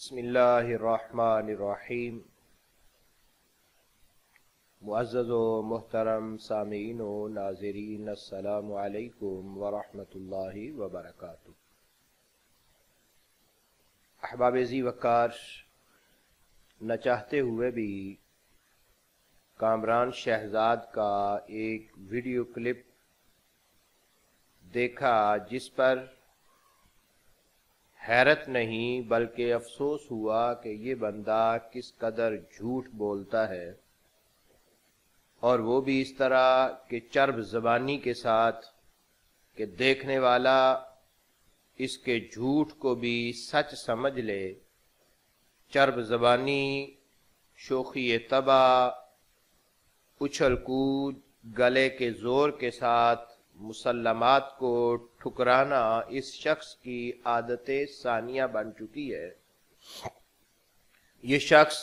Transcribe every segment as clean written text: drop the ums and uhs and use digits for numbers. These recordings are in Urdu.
بسم اللہ الرحمن الرحیم۔ معزز و محترم سامعین و ناظرین، السلام علیکم ورحمۃ اللہ وبرکاتہ۔ احباب ذی وقار، نہ چاہتے ہوئے بھی کامران شہزاد کا ایک ویڈیو کلپ دیکھا جس پر حیرت نہیں بلکہ افسوس ہوا کہ یہ بندہ کس قدر جھوٹ بولتا ہے، اور وہ بھی اس طرح کہ چرب زبانی کے ساتھ کہ دیکھنے والا اس کے جھوٹ کو بھی سچ سمجھ لے۔ چرب زبانی، شوخی طبع، اچھل کود، گلے کے زور کے ساتھ مسلمات کو ٹھکرانا اس شخص کی عادت ثانیہ بن چکی ہے۔ یہ شخص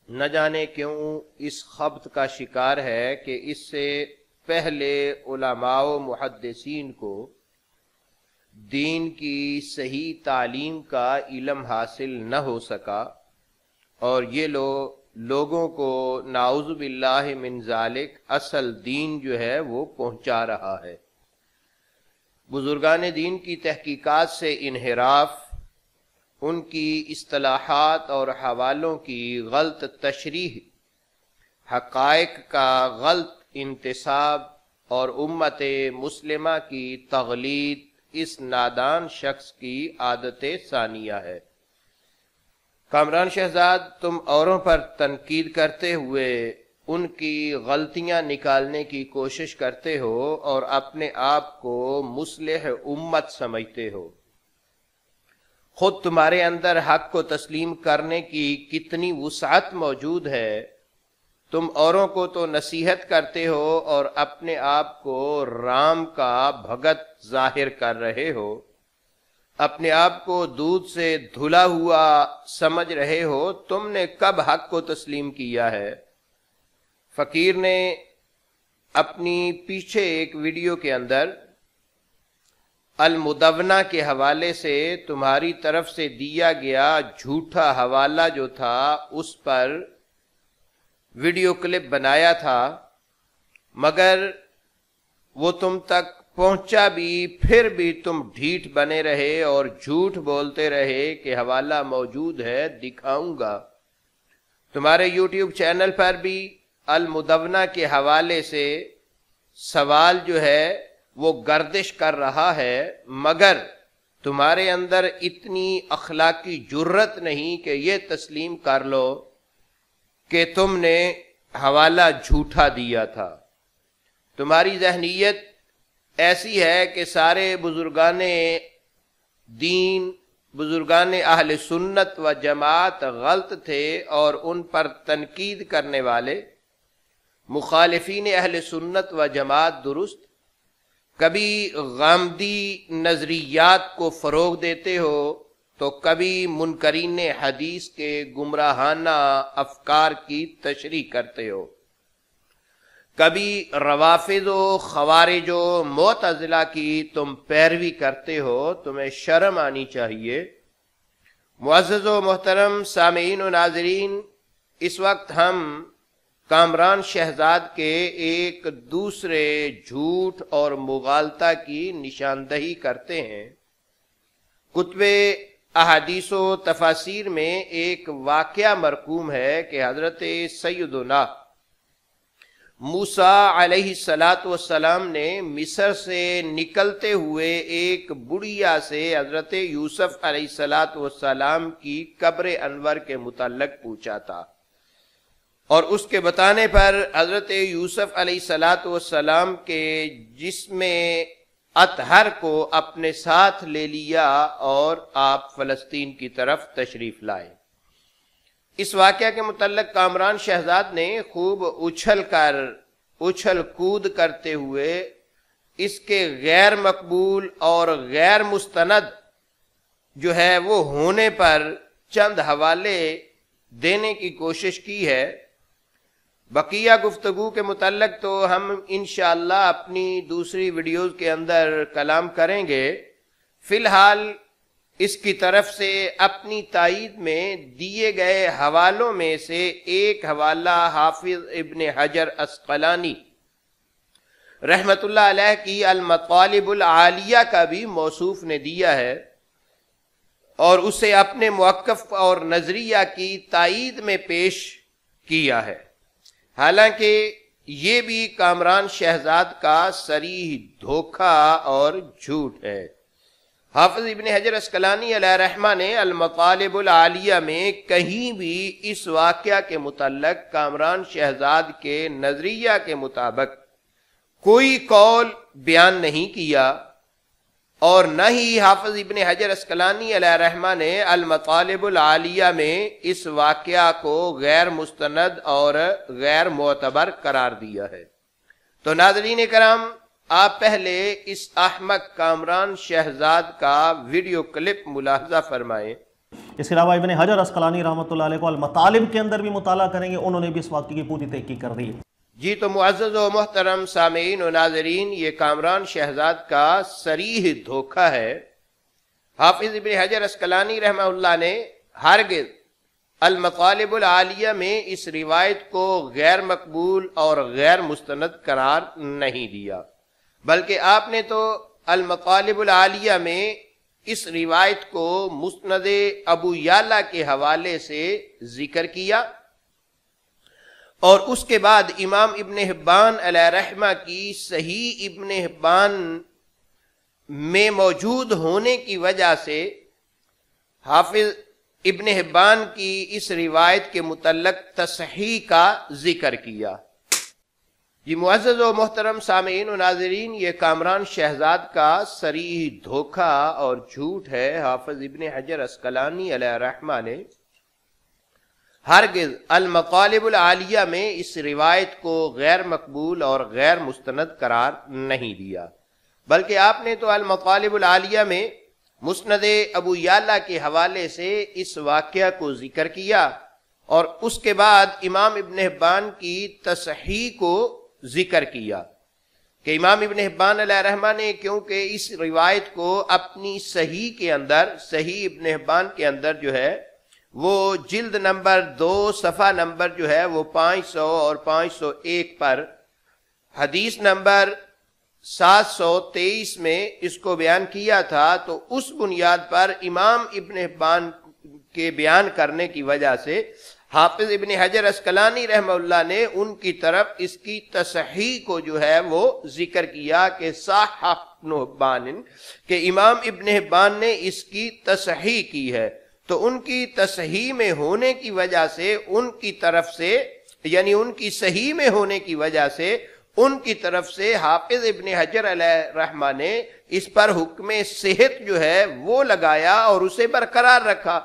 نہ جانے کیوں اس خبط کا شکار ہے کہ اس سے پہلے علماء و محدثین کو دین کی صحیح تعلیم کا علم حاصل نہ ہو سکا، اور یہ لوگوں کو نعوذ باللہ من ذالک اصل دین جو ہے وہ پہنچا رہا ہے۔ بزرگان دین کی تحقیقات سے انحراف، ان کی اصطلاحات اور حوالوں کی غلط تشریح، حقائق کا غلط انتساب اور امت مسلمہ کی تغلید اس نادان شخص کی عادت ثانیہ ہے۔ کامران شہزاد، تم اوروں پر تنقید کرتے ہوئے ان کی غلطیاں نکالنے کی کوشش کرتے ہو اور اپنے آپ کو مصلح امت سمجھتے ہو۔ خود تمہارے اندر حق کو تسلیم کرنے کی کتنی وسعت موجود ہے۔ تم اوروں کو تو نصیحت کرتے ہو اور اپنے آپ کو رام کا بھگت ظاہر کر رہے ہو، اپنے آپ کو دودھ سے دھلا ہوا سمجھ رہے ہو۔ تم نے کب حق کو تسلیم کیا ہے؟ فقیر نے اپنی پیچھے ایک ویڈیو کے اندر المدونہ کے حوالے سے تمہاری طرف سے دیا گیا جھوٹا حوالہ جو تھا اس پر ویڈیو کلپ بنایا تھا، مگر وہ تم تک پہنچا بھی، پھر بھی تم ڈھیٹ بنے رہے اور جھوٹ بولتے رہے کہ حوالہ موجود ہے، دکھاؤں گا۔ تمہارے یوٹیوب چینل پر بھی المدونہ کے حوالے سے سوال جو ہے وہ گردش کر رہا ہے، مگر تمہارے اندر اتنی اخلاقی جرت نہیں کہ یہ تسلیم کر لو کہ تم نے حوالہ جھوٹا دیا تھا۔ تمہاری ذہنیت ایسی ہے کہ سارے بزرگان دین، بزرگان اہل سنت و جماعت غلط تھے اور ان پر تنقید کرنے والے مخالفین اہل سنت و جماعت درست۔ کبھی غامدی نظریات کو فروغ دیتے ہو تو کبھی منکرین حدیث کے گمراہانہ افکار کی تشریح کرتے ہو، کبھی روافض و خوارج و معتزلہ کی تم پیروی کرتے ہو۔ تمہیں شرم آنی چاہیے۔ معزز و محترم سامعین و ناظرین، اس وقت ہم کامران شہزاد کے ایک دوسرے جھوٹ اور مغالطہ کی نشاندہی کرتے ہیں۔ کتب احادیث و تفاسیر میں ایک واقعہ مرقوم ہے کہ حضرت سیدنا موسیٰ علیہ السلام نے مصر سے نکلتے ہوئے ایک بڑھیا سے حضرت یوسف علیہ السلام کی قبر انور کے متعلق پوچھا تھا، اور اس کے بتانے پر حضرت یوسف علیہ السلام کے جسم اطہر کو اپنے ساتھ لے لیا اور آپ فلسطین کی طرف تشریف لائے۔ اس واقعہ کے متعلق کامران شہزاد نے خوب اچھل کود کرتے ہوئے اس کے غیر مقبول اور غیر مستند جو ہے وہ ہونے پر چند حوالے دینے کی کوشش کی ہے۔ بقیہ گفتگو کے متعلق تو ہم انشاءاللہ اپنی دوسری ویڈیوز کے اندر کلام کریں گے۔ فی الحال اس کی طرف سے اپنی تائید میں دیے گئے حوالوں میں سے ایک حوالہ حافظ ابن حجر اسقلانی رحمت اللہ علیہ کی المطالب العالیہ کا بھی موصوف نے دیا ہے اور اسے اپنے موقف اور نظریہ کی تائید میں پیش کیا ہے، حالانکہ یہ بھی کامران شہزاد کا صریح دھوکہ اور جھوٹ ہے۔ حافظ ابن حجر اسقلانی علیہ رحمہ نے المطالب العالیہ میں کہیں بھی اس واقعہ کے متعلق کامران شہزاد کے نظریہ کے مطابق کوئی قول بیان نہیں کیا، اور نہ ہی حافظ ابن حجر اسقلانی علیہ رحمہ نے المطالب العالیہ میں اس واقعہ کو غیر مستند اور غیر معتبر قرار دیا ہے۔ تو ناظرین کرام، آپ پہلے اس احمق کامران شہزاد کا ویڈیو کلپ ملاحظہ فرمائیں۔ اس کے علاوہ ابن حجر اسقلانی رحمۃ اللہ علیہ کو المطالب کے اندر بھی مطالعہ کریں گے، انہوں نے بھی اس واقعے کی پوری تحقیق کر دی۔ جی تو معزز و محترم سامعین و ناظرین، یہ کامران شہزاد کا صریح دھوکہ ہے۔ حافظ ابن حجر اسقلانی رحمہ اللہ نے ہرگز المطالب العالیہ میں اس روایت کو غیر مقبول اور غیر مستند قرار نہیں دیا، بلکہ آپ نے تو المطالب العالیہ میں اس روایت کو مسند ابو یعلا کے حوالے سے ذکر کیا، اور اس کے بعد امام ابن حبان علیہ رحمہ کی صحیح ابن حبان میں موجود ہونے کی وجہ سے حافظ ابن حبان کی اس روایت کے متعلق تصحیح کا ذکر کیا۔ جی معزز و محترم سامعین و ناظرین، یہ کامران شہزاد کا صریح دھوکہ اور جھوٹ ہے۔ حافظ ابن حجر اسقلانی علیہ رحمہ نے ہرگز المطالب العالیہ میں اس روایت کو غیر مقبول اور غیر مستند قرار نہیں دیا، بلکہ آپ نے تو المطالب العالیہ میں مسند ابو یعلا کے حوالے سے اس واقعہ کو ذکر کیا، اور اس کے بعد امام ابن حبان کی تصحیح کو ذکر کیا کہ امام ابن حبان علیہ رحمہ نے کیونکہ اس روایت کو اپنی صحیح کے اندر، صحیح ابن حبان کے اندر جو ہے وہ جلد نمبر 2 صفحہ نمبر جو ہے وہ 500 اور 501 پر حدیث نمبر 723 میں اس کو بیان کیا تھا، تو اس بنیاد پر امام ابن حبان کے بیان کرنے کی وجہ سے حافظ ابن حجر اسقلانی رحمہ اللہ نے ان کی طرف اس کی تصحیح کو جو ہے وہ ذکر کیا کہ صحح ابن حبان، کہ امام ابن حبان نے اس کی تصحیح کی ہے۔ تو ان کی تصحیح میں ہونے کی وجہ سے ان کی طرف سے، یعنی ان کی صحیح میں ہونے کی وجہ سے ان کی طرف سے حافظ ابن حجر علیہ رحمہ نے اس پر حکم صحت جو ہے وہ لگایا اور اسے برقرار رکھا،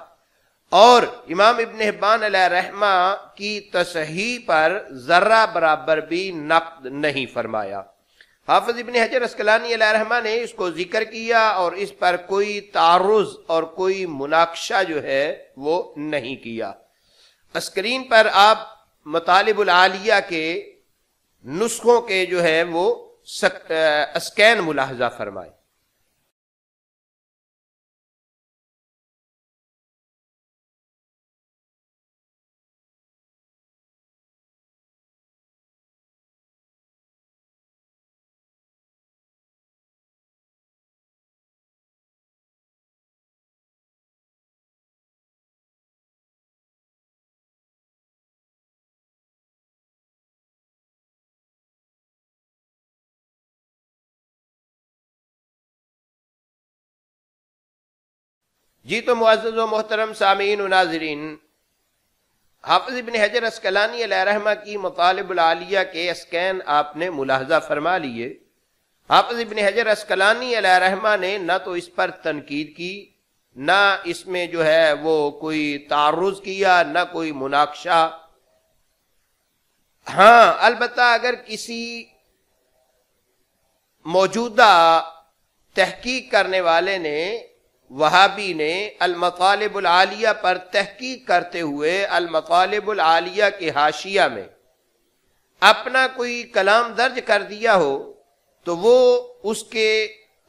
اور امام ابن حبان علیہ رحمہ کی تصحیح پر ذرہ برابر بھی نقد نہیں فرمایا۔ حافظ ابن حجر اسقلانی علیہ رحمہ نے اس کو ذکر کیا اور اس پر کوئی تعرض اور کوئی مناقشہ جو ہے وہ نہیں کیا۔ اسکرین پر آپ مطالب العالیہ کے نسخوں کے جو ہے وہ اسکین ملاحظہ فرمائیں۔ جی تو معزز و محترم سامعین و ناظرین، حافظ ابن حجر اسقلانی علیہ رحمہ کی مطالب العالیہ کے اسکین آپ نے ملاحظہ فرما لیے۔ حافظ ابن حجر اسقلانی علیہ رحمہ نے نہ تو اس پر تنقید کی، نہ اس میں جو ہے وہ کوئی تعرض کیا، نہ کوئی مناقشہ۔ ہاں البتہ اگر کسی موجودہ تحقیق کرنے والے نے، وہابی نے، المطالب العالیہ پر تحقیق کرتے ہوئے المطالب العالیہ کے حاشیہ میں اپنا کوئی کلام درج کر دیا ہو، تو وہ اس کے